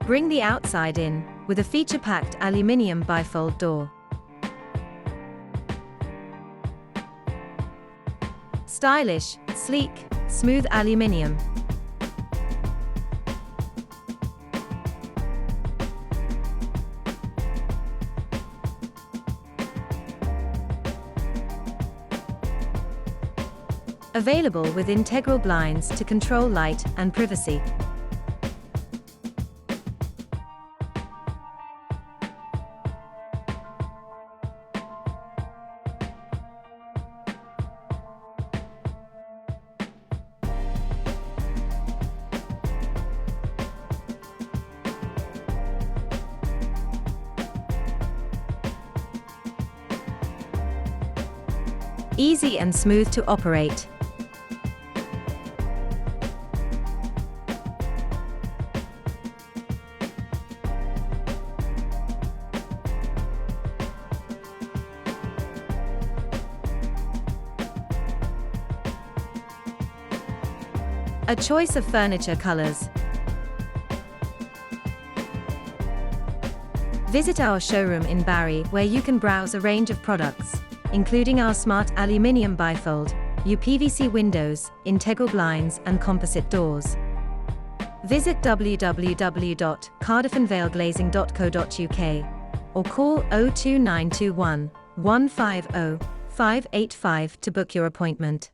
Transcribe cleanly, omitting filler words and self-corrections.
Bring the outside in with a feature-packed aluminium bifold door. Stylish, sleek, smooth aluminium. Available with integral blinds to control light and privacy. Easy and smooth to operate. A choice of furniture colors. Visit our showroom in Barry, where you can browse a range of products, including our smart aluminium bifold, UPVC windows, integral blinds, and composite doors. Visit www.cardiffandvaleglazing.co.uk or call 02921 150 585 to book your appointment.